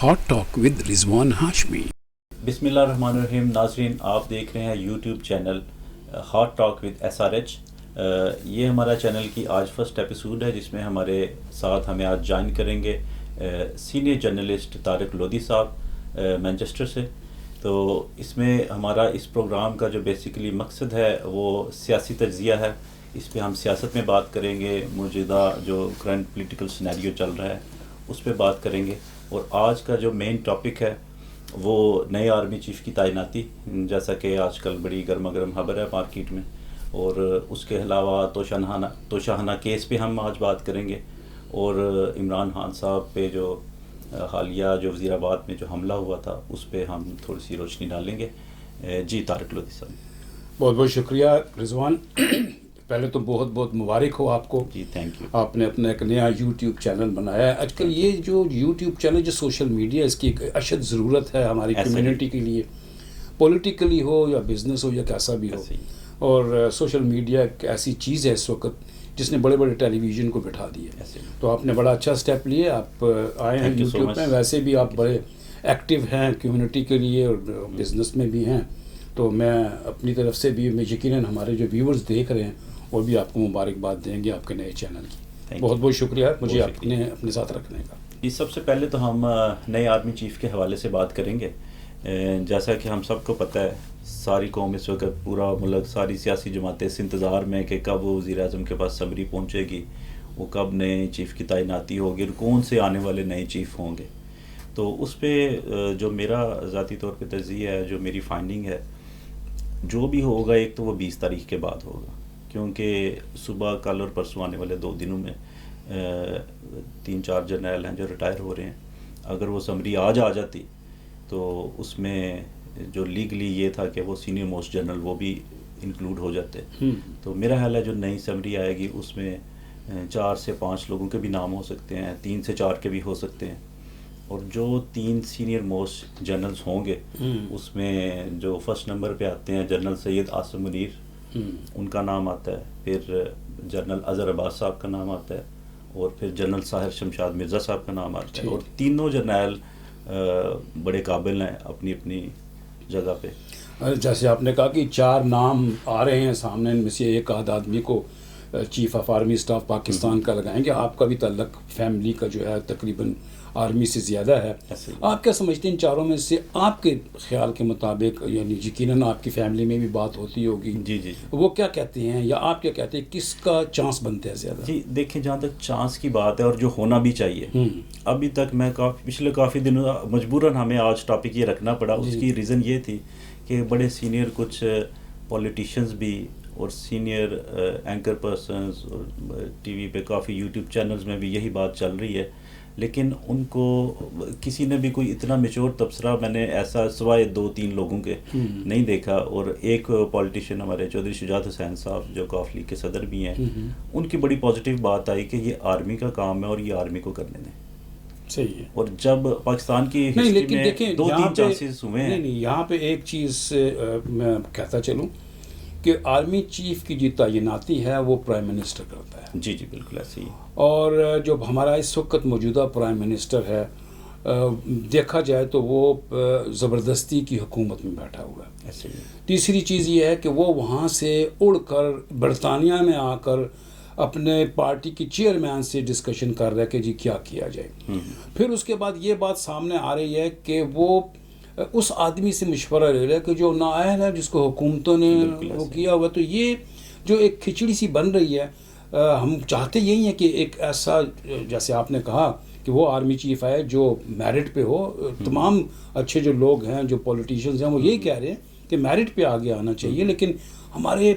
Hot talk with Rizwan Hashmi. بسم اللہ الرحمن الرحیم۔ ناظرین، آپ دیکھ رہے ہیں YouTube channel hot talk with SRH۔ یہ ہمارا چینل کی آج فرسٹ ایپیسوڈ ہے، جس میں ہمارے ساتھ ہمیں آج جوائن کریں گے سینئر جرنلسٹ طارق لودھی صاحب مینچسٹر سے۔ تو اس میں ہمارا اس پروگرام کا جو بیسیکلی مقصد ہے وہ سیاسی تجزیہ ہے۔ اس پہ ہم سیاست میں بات کریں گے، موجودہ جو کرنٹ پولیٹیکل سینیریو چل رہا ہے اس پہ بات کریں گے، اور آج کا جو مین ٹاپک ہے وہ نئے آرمی چیف کی تعیناتی، جیسا کہ آج کل بڑی گرما گرم خبر ہے مارکیٹ میں، اور اس کے علاوہ توشاہانہ کیس پہ ہم آج بات کریں گے، اور عمران خان صاحب پہ جو حالیہ جو وزیر آباد میں جو حملہ ہوا تھا اس پہ ہم تھوڑی سی روشنی ڈالیں گے۔ جی طارق لودھی صاحب، بہت بہت شکریہ رضوان۔ پہلے تو بہت بہت مبارک ہو آپ کو۔ جی تھینک یو۔ آپ نے اپنا ایک نیا یوٹیوب چینل بنایا ہے۔ آج کل یہ جو یوٹیوب چینل، جو سوشل میڈیا، اس کی ایک اشد ضرورت ہے ہماری کمیونٹی کے لیے، پولیٹیکلی ہو یا بزنس ہو یا کیسا بھی ہو۔ اور سوشل میڈیا ایک ایسی چیز ہے اس وقت جس نے بڑے بڑے ٹیلی ویژن کو بٹھا دیا ہے۔ تو آپ نے بڑا اچھا سٹیپ لیے، آپ آئے ہیں یوٹیوب میں۔ ویسے بھی آپ بڑے ایکٹیو ہیں کمیونٹی کے لیے اور بزنس میں بھی ہیں، تو میں اپنی طرف سے بھی، میں یقیناً ہمارے جو ویورز دیکھ رہے ہیں وہ بھی آپ کو مبارکباد دیں گے آپ کے نئے چینل کی۔ بہت بہت شکریہ مجھے اپنے ساتھ رکھنے کا۔ جی، سب سے پہلے تو ہم نئے آرمی چیف کے حوالے سے بات کریں گے۔ جیسا کہ ہم سب کو پتہ ہے، ساری قوم اس وقت، پورا ملک، ساری سیاسی جماعتیں اس انتظار میں کہ کب وہ وزیر اعظم کے پاس سمری پہنچے گی، وہ کب نئے چیف کی تعیناتی ہوگی اور کون سے آنے والے نئے چیف ہوں گے۔ تو اس پہ جو میرا ذاتی طور پہ تجزیہ ہے، جو میری فائنڈنگ ہے، جو بھی ہوگا ایک تو وہ 20 تاریخ کے بعد ہوگا، کیونکہ صبح کل اور پرسوں آنے والے 2 دنوں میں 3-4 جرنیل ہیں جو ریٹائر ہو رہے ہیں۔ اگر وہ سمری آج آ جاتی تو اس میں جو لیگلی یہ تھا کہ وہ سینئر موسٹ جنرل وہ بھی انکلوڈ ہو جاتے۔ تو میرا خیال ہے جو نئی سمری آئے گی اس میں 4 سے 5 لوگوں کے بھی نام ہو سکتے ہیں، 3 سے 4 کے بھی ہو سکتے ہیں، اور جو 3 سینئر موسٹ جنرلز ہوں گے اس میں جو فرسٹ نمبر پہ آتے ہیں جنرل سید عاصم منیر، ان کا نام آتا ہے، پھر جنرل اظہر عباس صاحب کا نام آتا ہے، اور پھر جنرل ساحر شمشاد مرزا صاحب کا نام آتا ہے، اور تینوں جرنیل بڑے قابل ہیں اپنی اپنی جگہ پہ۔ جیسے آپ نے کہا کہ 4 نام آ رہے ہیں سامنے، ان میں سے ایک آدھ آدمی کو chief of army staff Pakistan کا لگائیں گے۔ آپ کا بھی تعلق فیملی کا جو ہے تقریباً آرمی سے زیادہ ہے۔ آپ کیا سمجھتے ہیں ان 4 میں سے آپ کے خیال کے مطابق، یعنی یقیناً آپ کی فیملی میں بھی بات ہوتی ہوگی، جی، وہ کیا کہتے ہیں یا آپ کیا کہتے ہیں، کس کا چانس بنتا ہے زیادہ؟ جی دیکھیں، جہاں تک چانس کی بات ہے اور جو ہونا بھی چاہیے، ابھی تک میں پچھلے کافی دنوں مجبوراً ہمیں آج ٹاپک یہ رکھنا پڑا، اس کی ریزن یہ تھی کہ بڑے سینئر کچھ پولیٹیشینز بھی اور سینئر اینکر پرسنز اور ٹی وی پہ کافی یوٹیوب چینلز میں بھی یہی بات چل رہی ہے، لیکن ان کو کسی نے بھی کوئی اتنا میچور تبصرہ میں نے ایسا سوائے 2-3 لوگوں کے نہیں دیکھا۔ اور ایک پولیٹیشین ہمارے چودھری شجاعت حسین صاحب جو قومی لیگ کے صدر بھی ہیں، ان کی بڑی پازیٹیو بات آئی کہ یہ آرمی کا کام ہے اور یہ آرمی کو کرنے دیں۔ صحیح ہے۔ اور جب پاکستان کی ہسٹری میں 2-3 چانسز ہوئے ہیں۔ نہیں، یہاں پہ ایک چیز میں کہتا چلوں کہ آرمی چیف کی جو تعیناتی ہے وہ پرائم منسٹر کرتا ہے۔ جی بالکل ایسے ہی۔ اور جو ہمارا اس وقت موجودہ پرائم منسٹر ہے، دیکھا جائے تو وہ زبردستی کی حکومت میں بیٹھا ہوا ہے۔ ایسے ہی۔ تیسری چیز یہ ہے کہ وہ وہاں سے اڑ کر برطانیہ میں آ کر اپنے پارٹی کی چیئرمین سے ڈسکشن کر رہا ہے کہ جی کیا کیا جائے۔ پھر اس کے بعد یہ بات سامنے آ رہی ہے کہ وہ اس آدمی سے مشورہ لے رہا ہے کہ جو نااہل ہے، جس کو حکومتوں نے وہ کیا ہوا۔ تو یہ جو ایک کھچڑی سی بن رہی ہے، ہم چاہتے یہی ہیں کہ ایک ایسا، جیسے آپ نے کہا کہ وہ آرمی چیف آئے جو میرٹ پہ ہو۔ تمام اچھے جو لوگ ہیں، جو پولیٹیشینز ہیں، وہ یہی کہہ رہے ہیں کہ میرٹ پہ آگے آنا چاہیے، لیکن ہمارے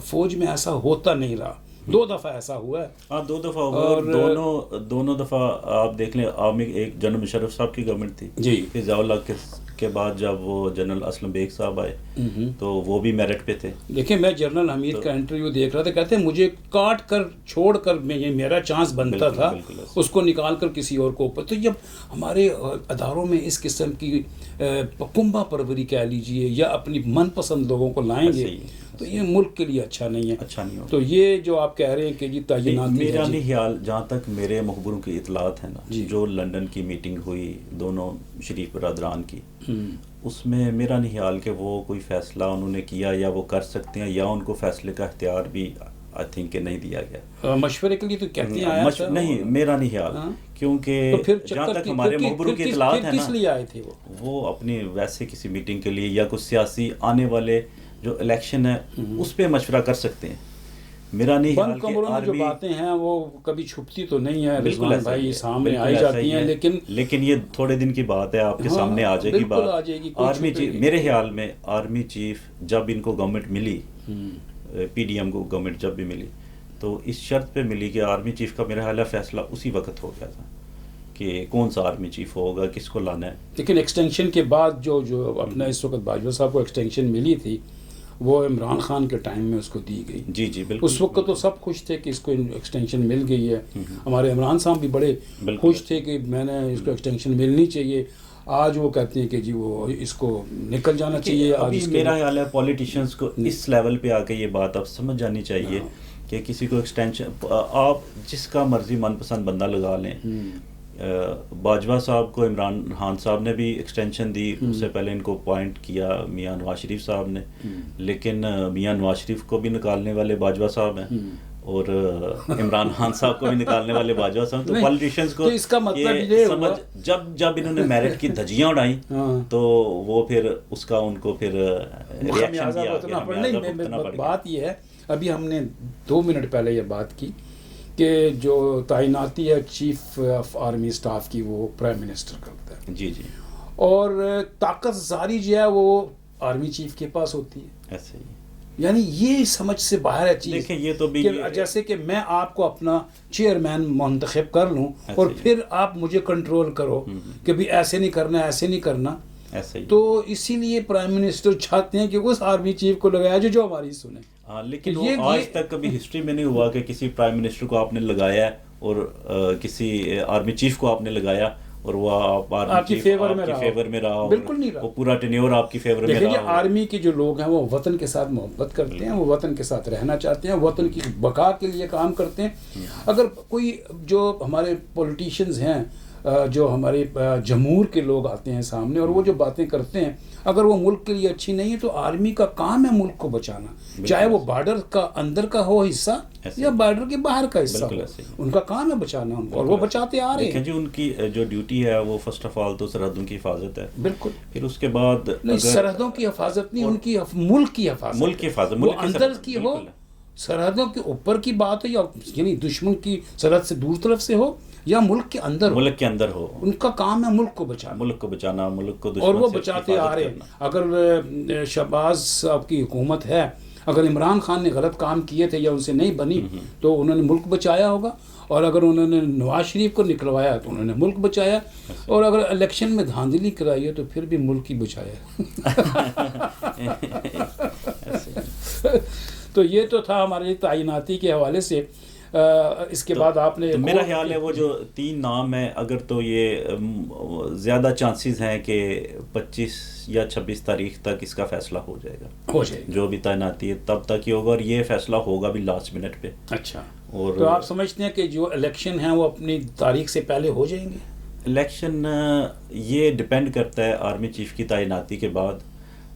فوج میں ایسا ہوتا نہیں رہا۔ 2 دفعہ ایسا ہوا ہے۔ ہاں 2 دفعہ ہوا، اور دونوں دفعہ آپ دیکھ لیں، آرمی ایک جنرل مشرف صاحب کی گورنمنٹ تھی جی، پھر ضیاء اللہ کے بعد جب وہ جنرل اسلم بیگ صاحب آئے تو وہ بھی میرٹ پہ تھے۔ دیکھیں، میں جنرل حمید کا انٹرویو دیکھ رہا تھا، کہتے ہیں مجھے کاٹ کر چھوڑ کر یہ میرا چانس بنتا تھا، اس کو نکال کر کسی اور کو اوپر۔ تو جب ہمارے اداروں میں اس قسم کی کنبہ پروری کہہ لیجئے یا اپنی من پسند لوگوں کو لائیں گے تو یہ ملک کے لیے اچھا نہیں ہے. اچھا نہیں ہوگا. تو یہ جو آپ کہہ رہے ہیں کہ جی تعیناتی میرا نہیں خیال، جہاں تک میرے مخبروں کی اطلاعات ہیں نا، جو لنڈن کی میٹنگ ہوئی دونوں شریف برادران کی، اس میں میرا نہیں خیال کہ وہ کوئی فیصلہ انہوں نے کیا یا وہ کر سکتے ہیں، یا ان کو فیصلے کا اختیار بھی آئی تھنک کہ نہیں دیا گیا. مشورے کے لیے تو کہتے ہیں آیا تھا نہیں، میرا نہیں خیال، کیونکہ جہاں تک ہمارے مخبروں کی اطلاعات ہیں نا، کس لیے آئے تھے وہ اپنی ویسے کسی میٹنگ کے لیے یا کچھ سیاسی آنے والے جو الیکشن ہے اس پہ مشورہ کر سکتے ہیں. میرا نہیں خیال بند کمروں میں جو باتیں ہیں وہ کبھی چھپتی تو نہیں ہے، بالکل بھائی سامنے آئی جاتی ہیں، لیکن یہ تھوڑے دن کی بات ہے، آپ کے سامنے آ جائے گی بات. آرمی چیف، میرے خیال میں آرمی چیف جب ان کو گورنمنٹ ملی، پی ڈی ایم کو گورنمنٹ جب بھی ملی، تو اس شرط پہ ملی کہ آرمی چیف کا میرا خیال ہے فیصلہ اسی وقت ہو گیا تھا کہ کون سا آرمی چیف ہوگا، کس کو لانا ہے. لیکن ایکسٹینشن کے بعد جو اپنا اس وقت باجوہ صاحب کو ایکسٹینشن ملی تھی وہ عمران خان کے ٹائم میں اس کو دی گئی. جی جی بالکل. اس وقت تو سب خوش تھے کہ اس کو ایکسٹینشن مل گئی ہے. ہمارے عمران صاحب بھی بڑے خوش تھے کہ میں نے اس کو ایکسٹینشن ملنی چاہیے. آج وہ کہتے ہیں کہ جی وہ اس کو نکل جانا چاہیے. ابھی میرا خیال ہے پولیٹیشینس کو اس لیول پہ آ کے یہ بات اب سمجھ جانی چاہیے کہ کسی کو ایکسٹینشن، آپ جس کا مرضی من پسند بندہ لگا لیں. باجوہ صاحب کو عمران خان صاحب نے بھی ایکسٹینشن دی، اس سے پہلے ان کو اپوائنٹ کیا میاں نواز شریف صاحب نے، لیکن میاں نواز شریف کو بھی نکالنے والے باجوہ صاحب ہیں اور عمران خان صاحب کو بھی نکالنے والے باجوہ صاحب. تو پولیٹیشینس کو اس کا مطلب یہ سمجھ، جب انہوں نے میرٹ کی دھجیاں اڑائیں تو وہ پھر اس کا ان کو پھر ریاکشن بھی آ گیا. بات یہ ہے، ابھی ہم نے 2 منٹ پہلے یہ بات کی کہ جو تعیناتی ہے چیف آف آرمی اسٹاف کی وہ پرائم منسٹر کرتا ہے. جی جی. اور طاقت زاری جو ہے وہ آرمی چیف کے پاس ہوتی ہے. ایسے ہی، یعنی یہ سمجھ سے باہر ہے چیز. دیکھیں یہ تو بھی جیسے کہ میں آپ کو اپنا چیئرمین منتخب کر لوں اور پھر آپ مجھے کنٹرول کرو کہ بھی ایسے نہیں کرنا، ایسے نہیں کرنا. تو اسی لیے پرائم منسٹر چاہتے ہیں کہ اس آرمی چیف کو لگایا جو ہماری سنے. لیکن وہ آج تک کبھی ہسٹری میں نہیں ہوا کہ کسی پرائم منسٹر کو آپ نے لگایا اور کسی آرمی چیف کو آپ نے لگایا اور وہ آپ کی فیور میں رہا. بالکل نہیں رہا. وہ پورا ٹینیور آپ کی فیور میں رہا. آرمی کے جو لوگ ہیں وہ وطن کے ساتھ محبت کرتے ہیں، وہ وطن کے ساتھ رہنا چاہتے ہیں، وطن کی بقا کے لیے کام کرتے ہیں. اگر کوئی جو ہمارے پولیٹیشینز ہیں، جو ہمارے جمہور کے لوگ آتے ہیں سامنے اور وہ جو باتیں کرتے ہیں، اگر وہ ملک کے لیے اچھی نہیں ہے تو آرمی کا کام ہے ملک کو بچانا، چاہے وہ بارڈر کا اندر کا ہو حصہ یا بارڈر کے باہر کا حصہ ہو. ان کا کام ہے بچانا ان کو، اور وہ بچاتے آ رہے ہیں. جی ان کی جو ڈیوٹی ہے وہ فرسٹ آف آل تو سرحدوں کی حفاظت ہے. بالکل. پھر اس کے بعد سرحدوں کی حفاظت نہیں، ان کی ملک کی حفاظت. ملک کی حفاظت، وہ اندر کی ہو، سرحدوں کے اوپر کی بات ہو، یا یعنی دشمن کی سرحد سے دور طرف سے ہو یا ملک کے اندر ہو. ملک کے اندر ہو. ان کا کام ہے ملک کو بچانا. ملک کو بچانا، ملک کو اور وہ بچاتے آ رہے ہیں. اگر شہباز صاحب کی حکومت ہے، اگر عمران خان نے غلط کام کیے تھے یا ان سے نہیں بنی تو انہوں نے ملک بچایا ہوگا، اور اگر انہوں نے نواز شریف کو نکلوایا تو انہوں نے ملک بچایا، اور اگر الیکشن میں دھاندلی کرائی ہے تو پھر بھی ملک ہی بچایا. تو یہ تو تھا ہمارے تعیناتی کے حوالے سے. اس کے بعد آپ نے، میرا خیال ہے وہ جو 3 نام ہیں، اگر تو یہ زیادہ چانسز ہیں کہ 25 یا 26 تاریخ تک اس کا فیصلہ ہو جائے گا. جو بھی تعیناتی ہے تب تک ہی ہوگا، اور یہ فیصلہ ہوگا بھی لاسٹ منٹ پہ. اچھا. اور تو آپ سمجھتے ہیں کہ جو الیکشن ہیں وہ اپنی تاریخ سے پہلے ہو جائیں گے؟ الیکشن یہ ڈپینڈ کرتا ہے آرمی چیف کی تعیناتی کے بعد.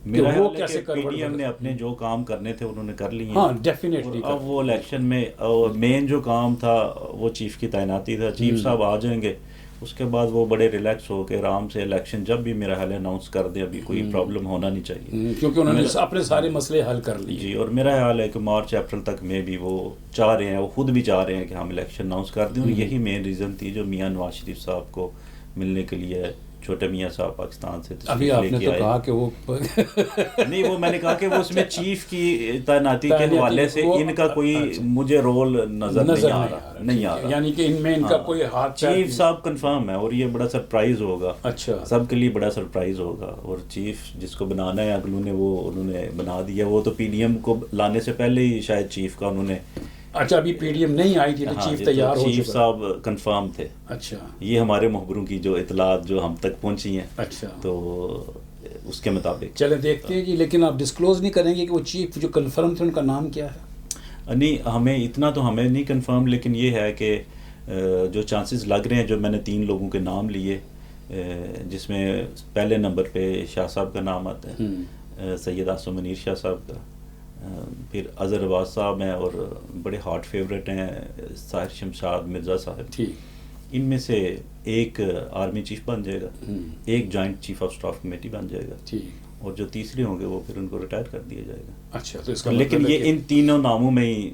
میرا خیال ہے کہ پی ڈی ایم نے اپنے جو کام کرنے تھے انہوں نے کر لیے ہیں. ہاں ڈیفینیٹلی. اب وہ الیکشن میں مین جو کام تھا وہ چیف کی تعیناتی تھا. چیف صاحب آ جائیں گے، اس کے بعد وہ بڑے ریلیکس ہو کے آرام سے الیکشن جب بھی میرا خیال ہے اناؤنس کر دیں. ابھی کوئی پرابلم ہونا نہیں چاہیے کیونکہ انہوں نے اپنے سارے مسئلے حل کر لیے. جی. اور میرا خیال ہے کہ مارچ اپریل تک میں بھی وہ چاہ رہے ہیں، وہ خود بھی چاہ رہے ہیں کہ ہم الیکشن اناؤنس کر دیں. اور یہی مین ریزن تھی جو میاں نواز شریف صاحب کو ملنے کے لیے چھوٹے میاں صاحب پاکستان سے ابھی آپ نے تو کہا کہ وہ نہیں، وہ میں نے کہا کہ وہ اس میں چیف کی تعیناتی کے حوالے سے ان کا کوئی مجھے رول نظر نہیں آ رہا. یعنی کہ ان میں ان کا کوئی ہاتھ. چیف صاحب کنفرم ہے اور یہ بڑا سرپرائز ہوگا. اچھا. سب کے لیے بڑا سرپرائز ہوگا. اور چیف جس کو بنانا ہے اگلوں نے وہ انہوں نے بنا دیا. وہ تو پی ڈی ایم کو لانے سے پہلے ہی شاید چیف کا انہوں نے. اچھا. ابھی پی ڈی ایم نہیں آئی تھی تو چیف تیار ہو چکا. چیف صاحب کنفرم تھے. اچھا. یہ ہمارے مخبروں کی جو اطلاعات جو ہم تک پہنچی ہیں. اچھا. تو اس کے مطابق چلے دیکھتے ہیں جی. لیکن آپ ڈسکلوز نہیں کریں گے کہ وہ چیف جو کنفرم تھے ان کا نام کیا ہے؟ نہیں ہمیں اتنا تو ہمیں نہیں کنفرم، لیکن یہ ہے کہ جو چانسز لگ رہے ہیں، جو میں نے 3 لوگوں کے نام لیے جس میں پہلے نمبر پہ شاہ صاحب کا نام آتا ہے، سید آصم منیر شاہ صاحب کا، پھر اظہر عباس صاحب ہیں اور بڑے ہاٹ فیوریٹ ہیں طاہر شمشاد مرزا صاحب. ٹھیک. ان میں سے ایک آرمی چیف بن جائے گا، ایک joint chief of staff committee بن جائے گا، ٹھیک. اور جو تیسرے ہوں گے وہ پھر ان کو ریٹائر کر دیا جائے گا. اچھا، تو اس کا لیکن یہ ان تینوں ناموں میں ہی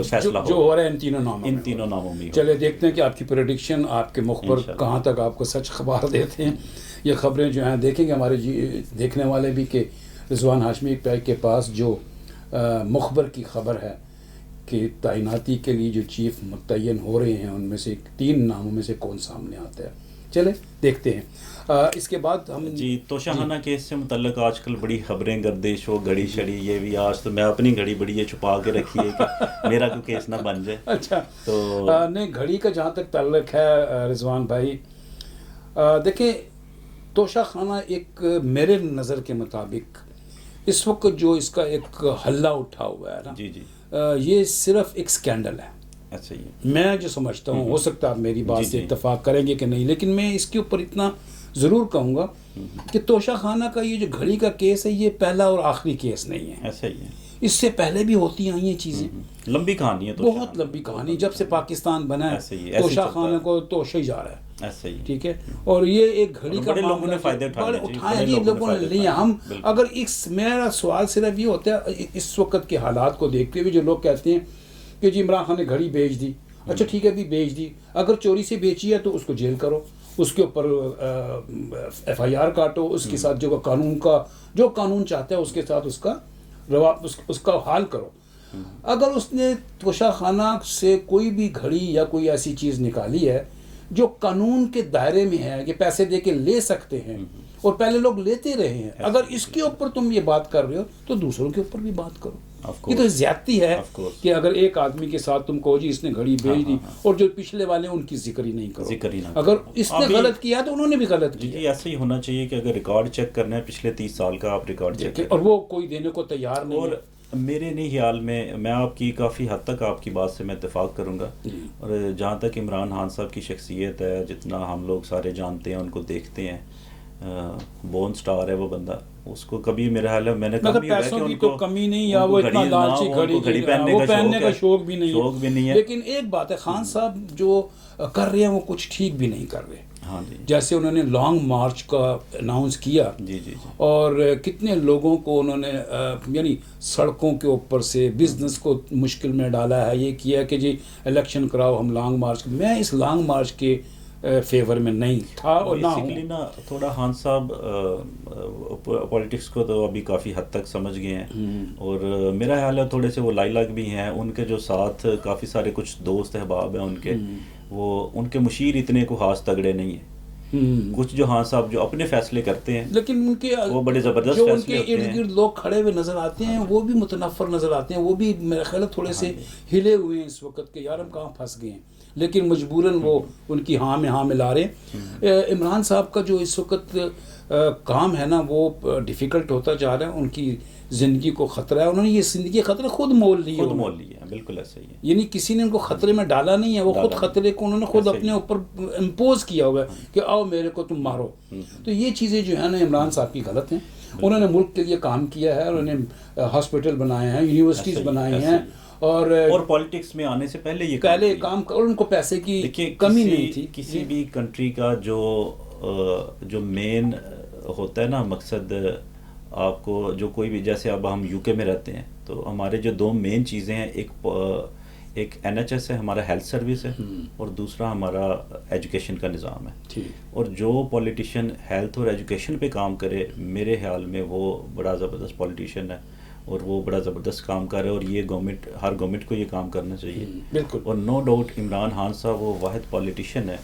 فیصلہ جو ہو رہا ہے ان تینوں ناموں میں. چلے دیکھتے ہیں کہ آپ کی پریڈکشن، آپ کے مخبر کہاں تک آپ کو سچ خبر دیتے ہیں. یہ خبریں جو ہیں دیکھیں گے ہمارے دیکھنے والے بھی کہ رضوان ہاشمی کے پاس جو مخبر کی خبر ہے کہ تعیناتی کے لیے جو چیف متعین ہو رہے ہیں ان میں سے 3 ناموں میں سے کون سامنے آتا ہے. چلے دیکھتے ہیں. اس کے بعد ہم توشہ خانہ کیس سے متعلق آج کل بڑی خبریں گردش ہو، گھڑی شڑی، یہ بھی آج تو میں اپنی گھڑی بڑی یہ چھپا کے رکھی ہے کہ میرا کوئی کیس نہ بن جائے. اچھا، تو نہیں گھڑی کا جہاں تک تعلق ہے رضوان بھائی، دیکھیں توشہ خانہ ایک میرے نظر کے مطابق اس وقت جو اس کا ایک حلہ اٹھا ہوا ہے نا، جی یہ صرف ایک سکینڈل ہے. اچھا، میں جو سمجھتا ہوں، ہو سکتا ہے آپ میری بات سے اتفاق کریں گے کہ نہیں، لیکن میں اس کے اوپر اتنا ضرور کہوں گا کہ توشہ خانہ کا یہ جو گھڑی کا کیس ہے یہ پہلا اور آخری کیس نہیں ہے. ایسا ہی ہے، اس سے پہلے بھی ہوتی آئی ہیں چیزیں. لمبی کہانی ہے، بہت لمبی کہانی. جب سے پاکستان بنا ہے توشہ خانہ کو توشہ ہی جا رہا ہے. ایسا ہی، ٹھیک ہے. اور یہ ایک گھڑی کا بڑے لوگوں نے فائدے اٹھائے جی، لوگوں نے لیا. ہم اگر میرا سوال صرف یہ ہوتا ہے اس وقت کے حالات کو دیکھتے ہوئے، جو لوگ کہتے ہیں کہ جی عمران خان نے گھڑی بیچ دی، اچھا ٹھیک ہے بھی بیچ دی، اگر چوری سے بیچی ہے تو اس کو جیل کرو، اس کے اوپر ایف آئی آر کاٹو، اس کے ساتھ جو قانون چاہتا ہے اس کے ساتھ اس کا حال کرو. اگر اس نے توشہ خانہ سے کوئی بھی گھڑی یا کوئی ایسی چیز نکالی ہے جو قانون کے دائرے میں ہے، کہ پیسے دے کے لے سکتے ہیں اور پہلے لوگ لیتے رہے ہیں، اگر اس کے اوپر تم یہ بات کر رہے ہو تو دوسروں کے اوپر بھی بات کرو. یہ تو زیادتی ہے کہ اگر ایک آدمی کے ساتھ تم کہو جی اس نے گھڑی بیچ دی اور جو پچھلے والے ان کی ذکر ہی نہیں کرو. اگر اس نے غلط کیا تو انہوں نے بھی غلط کیا. جی ایسا ہی ہونا چاہیے کہ اگر ریکارڈ چیک کرنا ہے پچھلے 30 سال کا، آپ ریکارڈ چیک کریں، اور وہ کوئی دینے کو تیار نہیں. اور میرے نہیں خیال میں آپ کی کافی حد تک آپ کی بات سے میں اتفاق کروں گا. اور جہاں تک عمران خان صاحب کی شخصیت ہے، جتنا ہم لوگ سارے جانتے ہیں، ان کو دیکھتے ہیں، بون سٹار ہے وہ بندہ. اس کو کبھی میرا حال ہے میں نے کبھی پیسوں کی تو کمی نہیں، یا وہ اتنا لالچی گھڑی پہننے کا شوق بھی نہیں ہے. لیکن ایک بات ہے، خان صاحب جو کر رہے ہیں وہ کچھ ٹھیک بھی نہیں کر رہے. ہاں جی، جیسے انہوں نے لانگ مارچ کا اناؤنس کیا، جی، اور کتنے لوگوں کو انہوں نے یعنی سڑکوں کے اوپر سے بزنس کو مشکل میں ڈالا ہے. یہ کیا کہ جی الیکشن کراؤ، ہم لانگ مارچ. میں اس لانگ مارچ کے فیور میں نہیں تھا اور نہ ہوں. تھوڑا خان صاحب پولیٹکس کو تو ابھی کافی حد تک سمجھ گئے ہیں، اور میرا خیال ہے تھوڑے سے وہ لائلاک بھی ہیں. ان کے جو ساتھ کافی سارے کچھ دوست احباب ہیں ان کے، وہ ان کے مشیر اتنے کو خاص تگڑے نہیں ہیں. کچھ جو خان صاحب جو اپنے فیصلے کرتے ہیں، لیکن ان کے وہ بڑے زبردست جو ان فیصلے کے ارد گرد لوگ کھڑے ہوئے نظر آتے ہیں وہ بھی متنفر نظر آتے ہیں. وہ بھی میرے خیال ہے تھوڑے سے ہلے ہوئے ہیں اس وقت کہ یار ہم کہاں پھنس گئے ہیں، لیکن مجبوراً وہ ان کی ہاں میں ہاں ملا رہے ہیں. عمران صاحب کا جو اس وقت کام ہے نا وہ ڈیفیکلٹ ہوتا جا رہا ہے. ان کی زندگی کو خطرہ ہے. انہوں نے یہ زندگی خطرہ خود مول لی ہے. بالکل ایسا ہی ہے. یعنی کسی نے ان کو خطرے میں ڈالا نہیں ہے، وہ خود خطرے کو انہوں نے خود اپنے اوپر امپوز کیا ہوا ہے کہ آؤ میرے کو تم مارو. تو یہ چیزیں جو ہے نا عمران صاحب کی غلط ہیں. انہوں نے ملک کے لیے کام کیا ہے، انہوں نے ہاسپٹل بنائے ہیں، یونیورسٹیز بنائی ہیں، اور پالیٹکس میں آنے سے پہلے یہ کام اور ان کو پیسے کی کمی نہیں تھی. کسی بھی کنٹری کا جو مین ہوتا ہے نا مقصد، آپ کو جو کوئی بھی، جیسے اب ہم یو کے میں رہتے ہیں تو ہمارے جو 2 مین چیزیں ہیں، ایک NHS ہے ہمارا ہیلتھ سروس ہے، اور دوسرا ہمارا ایجوکیشن کا نظام ہے. اور جو پولیٹیشین ہیلتھ اور ایجوکیشن پہ کام کرے میرے خیال میں وہ بڑا زبردست پولیٹیشین ہے، اور وہ بڑا زبردست کام کر رہے ہیں. اور یہ ہر گورنمنٹ کو یہ کام کرنا چاہیے. بالکل. اور نو ڈاؤٹ عمران خان صاحب وہ واحد پولیٹیشین ہے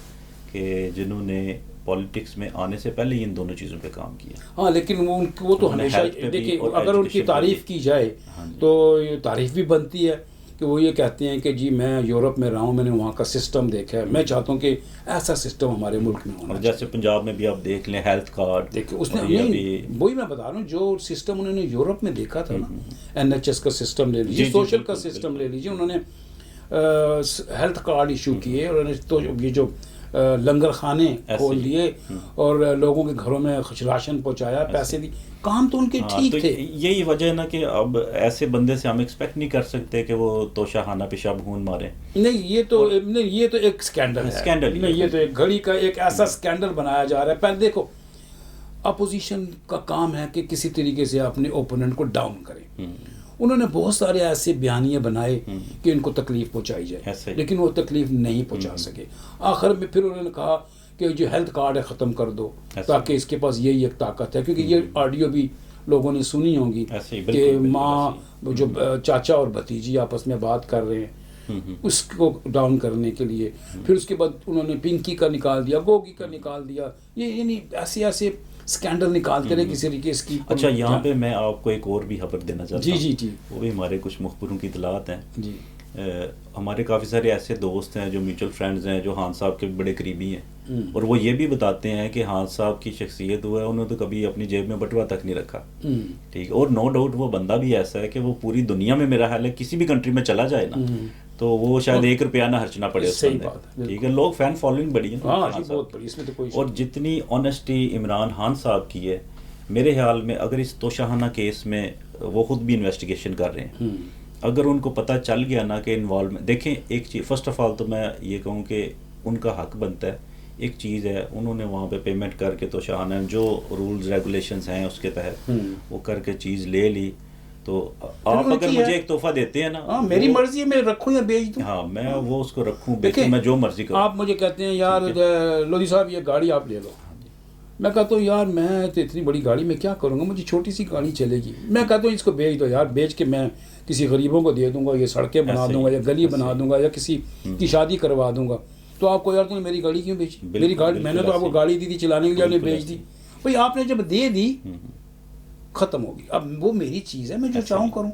کہ جنہوں نے پولیٹکس میں آنے سے پہلے ان دونوں چیزوں پہ کام کیا. ہاں لیکن وہ تو ہمیشہ دیکھیں اگر ان کی تعریف کی جائے تو یہ تعریف بھی بنتی ہے کہ وہ یہ کہتے ہیں کہ جی میں یورپ میں رہا ہوں، میں نے وہاں کا سسٹم دیکھا ہے، میں چاہتا ہوں کہ ایسا سسٹم ہمارے ملک میں ہونا اور جیسے پنجاب میں بھی آپ دیکھ لیں ہیلتھ کارڈ، دیکھیں اس نے وہی میں بتا رہا ہوں جو سسٹم انہوں نے یورپ میں دیکھا تھا نا، NHS کا سسٹم لے لیجیے، سوشل کا سسٹم لے لیجیے، انہوں نے ہیلتھ کارڈ ایشو کیے، اور تو یہ جو لنگر خانے کھول لیے اور لوگوں کے گھروں میں راشن پہنچایا، پیسے دی، کام تو ان کے ٹھیک تھے. یہی وجہ ہے نا کہ اب ایسے بندے سے ہم ایکسپیکٹ نہیں کر سکتے کہ وہ توشہ پیشاب خون مارے. نہیں یہ تو ایک اسکینڈل ہے، نہیں یہ تو ایک گھڑی کا ایک ایسا اسکینڈل بنایا جا رہا ہے. پہلے دیکھو اپوزیشن کا کام ہے کہ کسی طریقے سے اپنے اوپوننٹ کو ڈاؤن کریں. انہوں نے بہت سارے ایسے بیانیے بنائے کہ ان کو تکلیف پہنچائی جائے، لیکن وہ تکلیف نہیں پہنچا سکے. آخر میں پھر انہوں نے کہا کہ جو ہیلتھ کارڈ ہے ختم کر دو، تاکہ اس کے پاس یہی ایک طاقت ہے. کیونکہ یہ آڈیو بھی لوگوں نے سنی ہوں گی کہ ماں جو چاچا اور بھتیجی آپس میں بات کر رہے ہیں، اس کو ڈاؤن کرنے کے لیے. پھر اس کے بعد انہوں نے پنکی کا نکال دیا، گوگی کا نکال دیا. یہ یعنی ایسے اسکینڈل نکالتے رہے کسی طریقے اس کی. اچھا یہاں پہ میں آپ کو ایک اور بھی خبر دینا چاہتا ہوں. جی وہ بھی ہمارے کچھ مخبروں کی اطلاعات ہیں. جی ہمارے کافی سارے ایسے دوست ہیں جو میوچل فرینڈز ہیں جو خان صاحب کے بڑے قریبی ہیں، اور وہ یہ بھی بتاتے ہیں کہ خان صاحب کی شخصیت وہ ہے، انہوں نے تو کبھی اپنی جیب میں بٹوا تک نہیں رکھا. ٹھیک، اور نو ڈاؤٹ وہ بندہ بھی ایسا ہے کہ وہ پوری دنیا میں میرا خیال ہے کسی بھی کنٹری میں چلا جائے نا تو وہ شاید 1 روپیہ نہ خرچنا پڑے اس بندے. ٹھیک ہے، لوگ فین فالوئنگ بڑی ہے. اور جتنی آنیسٹی عمران خان صاحب کی ہے، میرے خیال میں اگر اس توشہ کیس میں وہ خود بھی انویسٹیگیشن کر رہے ہیں، اگر ان کو پتہ چل گیا نا کہ انوالومنٹ، دیکھیں ایک چیز فرسٹ آف آل تو میں یہ کہوں کہ ان کا حق بنتا ہے. ایک چیز ہے انہوں نے وہاں پہ پیمنٹ کر کے توشہ جو رولز ریگولیشنز ہیں اس کے تحت وہ کر کے چیز لے لی. تو آپ اگر مجھے ایک تحفہ دیتے ہیں نا، میری مرضی ہے میں رکھوں یا بیچ دوں. ہاں میں وہ اس کو رکھوں بیچوں، میں جو مرضی کروں. آپ مجھے کہتے ہیں یار لودھی صاحب یہ گاڑی آپ لے لو، میں کہتا ہوں یار میں تو اتنی بڑی گاڑی میں کیا کروں گا، مجھے چھوٹی سی گاڑی چلے گی. میں کہتا ہوں اس کو بیچ دو یار، بیچ کے میں کسی غریبوں کو دے دوں گا، یہ سڑکیں بنا دوں گا یا گلی بنا دوں گا یا کسی کی شادی کروا دوں گا. تو آپ کو یار تم نے میری گاڑی کیوں بیچی؟ میری گاڑی میں نے تو آپ کو گاڑی دی تھی چلانے کے لیے، آپ نے بیچ دی. بھائی آپ نے جب دے دی ختم ہوگی، اب وہ میری چیز ہے، میں جو چاہوں کروں.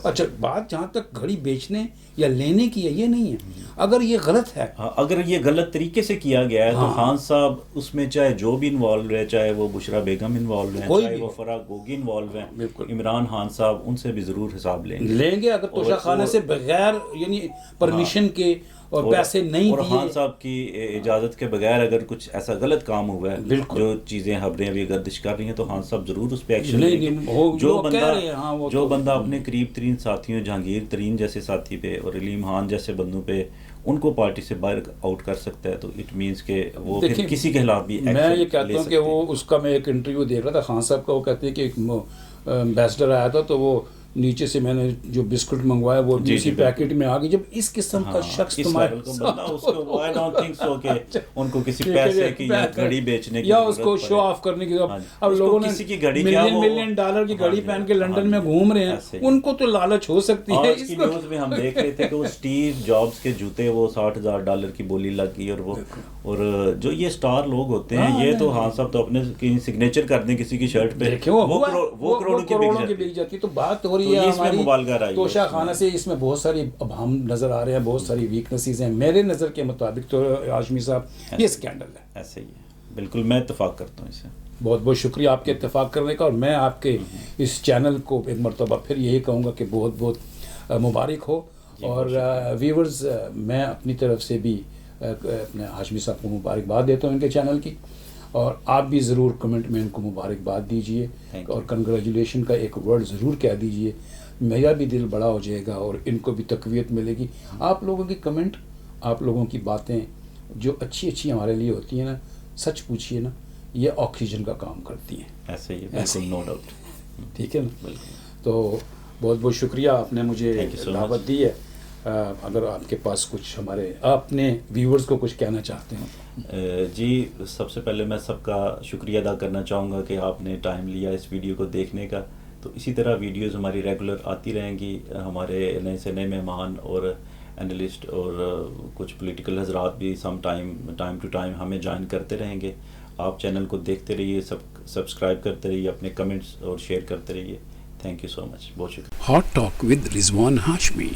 اچھا بات جہاں تک گھڑی بیچنے یا لینے کی ہے یہ نہیں ہے. اگر یہ غلط ہے، اگر یہ غلط طریقے سے کیا گیا ہے تو خان صاحب اس میں چاہے جو بھی انوالو ہے، چاہے وہ بشرا بیگم انوالو ہیں، چاہے وہ فرا گوگی انوالو ہیں، عمران خان صاحب ان سے بھی ضرور حساب لیں گے. اگر توشہ خانہ سے بغیر یعنی پرمیشن کے اور پیسے نہیں دیے، اور خان صاحب کی اجازت کے بغیر اگر کچھ ایسا غلط کام ہوا ہے، جو چیزیں خبریں ابھی گردش کر رہی ہیں، تو خان صاحب ضرور اس پہ ایکشن لیں گے. جو بندہ اپنے قریب ترین ساتھیوں، جہانگیر ترین جیسے ساتھی پہ اور علیم خان جیسے بندوں پہ ان کو پارٹی سے باہر آؤٹ کر سکتا ہے، تو اٹ مینس کہ وہ پھر کسی کے خلاف بھی میں یہ کہتا ہوں کہ وہ اس کا میں ایک انٹرویو دیکھ رہا تھا خان صاحب کا، وہ کہتے ہیں کہ ایک امبیسڈر آیا تھا تو وہ نیچے سے میں نے جو بسکٹ منگوایا وہ اسی پیکٹ میں آ گئی. جب اس قسم کا شخص تمہارے ان کو کسی پیسے کی یا گھڑی بیچنے کی یا اس کو شو آف کرنے کی، اب لوگوں نے ملین ڈالر کی گھڑی پہن کے لنڈن میں گھوم رہے ہیں، ان کو تو لالچ ہو سکتی ہے. آج کی نیوز میں ہم دیکھ رہے تھے کہ وہ اسٹیو جابز کے جوتے وہ $60,000 کی بولی لگ گئی. اور جو یہ اسٹار لوگ ہوتے ہیں یہ تو خان صاحب تو اپنے سگنیچر کر دیں کسی کی شرٹ پہ، وہ کروڑوں کی بک جاتی. تو بات ہو رہی ہے ہماری توشہ خانہ سے، اس میں بہت ساری ابہام نظر آ رہے ہیں، بہت ساری ویکنسز ہیں. میرے نظر کے مطابق تو ہاشمی صاحب یہ اسکینڈل ہے. ایسے ہی ہے، بالکل میں اتفاق کرتا ہوں اس سے. بہت بہت شکریہ آپ کے اتفاق کرنے کا، اور میں آپ کے اس چینل کو ایک مرتبہ پھر یہی کہوں گا کہ بہت بہت مبارک ہو. اور ویورز میں اپنی طرف سے بھی اپنے ہاشمی صاحب کو مبارکباد دیتا ہوں ان کے چینل کی، اور آپ بھی ضرور کمنٹ میں ان کو مبارکباد دیجئے اور کنگریچولیشن کا ایک ورڈ ضرور کہہ دیجئے. میرا بھی دل بڑا ہو جائے گا اور ان کو بھی تقویت ملے گی. آپ لوگوں کی کمنٹ، آپ لوگوں کی باتیں جو اچھی اچھی ہمارے لیے ہوتی ہیں نا، سچ پوچھیے نا، یہ آکسیجن کا کام کرتی ہیں. ایسے ہی نو ڈاؤٹ. ٹھیک ہے نا. تو بہت بہت شکریہ، آپ نے مجھے دعوت دی ہے. اگر آپ کے پاس کچھ ہمارے اپنے ویورز کو کچھ کہنا چاہتے ہیں. جی سب سے پہلے میں سب کا شکریہ ادا کرنا چاہوں گا کہ آپ نے ٹائم لیا اس ویڈیو کو دیکھنے کا. تو اسی طرح ویڈیوز ہماری ریگولر آتی رہیں گی. ہمارے نئے سے نئے مہمان اور اینالسٹ اور کچھ پولیٹیکل حضرات بھی ٹائم ٹو ٹائم ہمیں جوائن کرتے رہیں گے. آپ چینل کو دیکھتے رہیے، سبسکرائب کرتے رہیے، اپنے کمنٹس اور شیئر کرتے رہیے. تھینک یو سو مچ، بہت شکریہ. Hot talk with Rizwan Hashmi.